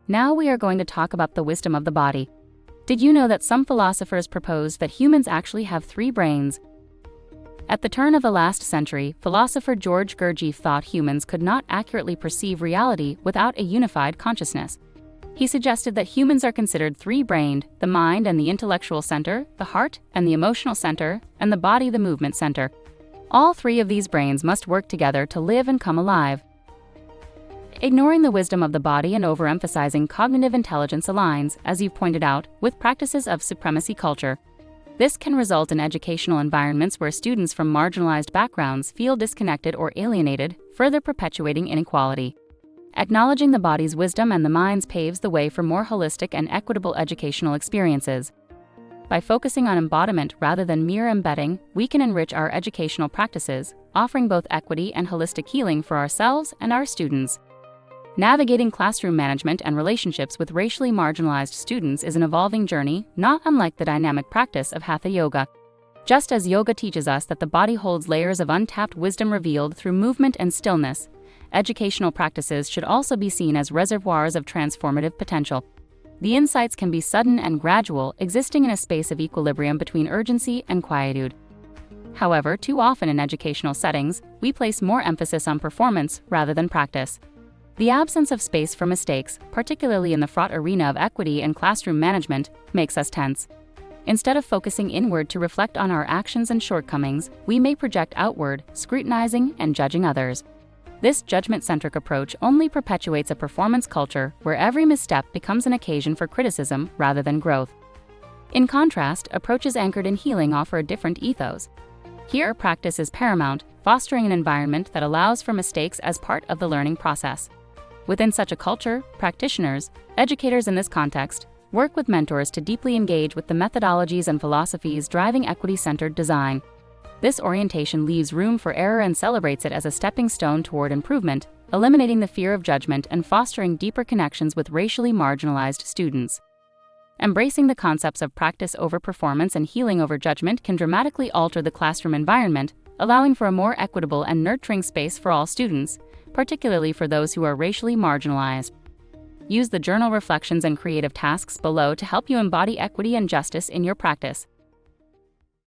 Now we are going to talk about the wisdom of the body. Did you know that some philosophers proposed that humans actually have 3 brains? At the turn of the last century, philosopher George Gurdjieff thought humans could not accurately perceive reality without a unified consciousness. He suggested that humans are considered 3-brained: the mind and the intellectual center, the heart and the emotional center, and the body, the movement center. All 3 of these brains must work together to live and come alive. Ignoring the wisdom of the body and overemphasizing cognitive intelligence aligns, as you've pointed out, with practices of supremacy culture. This can result in educational environments where students from marginalized backgrounds feel disconnected or alienated, further perpetuating inequality. Acknowledging the body's wisdom and the mind's paves the way for more holistic and equitable educational experiences. By focusing on embodiment rather than mere embedding, we can enrich our educational practices, offering both equity and holistic healing for ourselves and our students. Navigating classroom management and relationships with racially marginalized students is an evolving journey, not unlike the dynamic practice of Hatha Yoga. Just as yoga teaches us that the body holds layers of untapped wisdom revealed through movement and stillness, educational practices should also be seen as reservoirs of transformative potential. The insights can be sudden and gradual, existing in a space of equilibrium between urgency and quietude. However, too often in educational settings, we place more emphasis on performance rather than practice. The absence of space for mistakes, particularly in the fraught arena of equity and classroom management, makes us tense. Instead of focusing inward to reflect on our actions and shortcomings, we may project outward, scrutinizing and judging others. This judgment-centric approach only perpetuates a performance culture where every misstep becomes an occasion for criticism rather than growth. In contrast, approaches anchored in healing offer a different ethos. Here, practice is paramount, fostering an environment that allows for mistakes as part of the learning process. Within such a culture, practitioners, educators in this context, work with mentors to deeply engage with the methodologies and philosophies driving equity-centered design. This orientation leaves room for error and celebrates it as a stepping stone toward improvement, eliminating the fear of judgment and fostering deeper connections with racially marginalized students. Embracing the concepts of practice over performance and healing over judgment can dramatically alter the classroom environment, allowing for a more equitable and nurturing space for all students, particularly for those who are racially marginalized. Use the journal reflections and creative tasks below to help you embody equity and justice in your practice.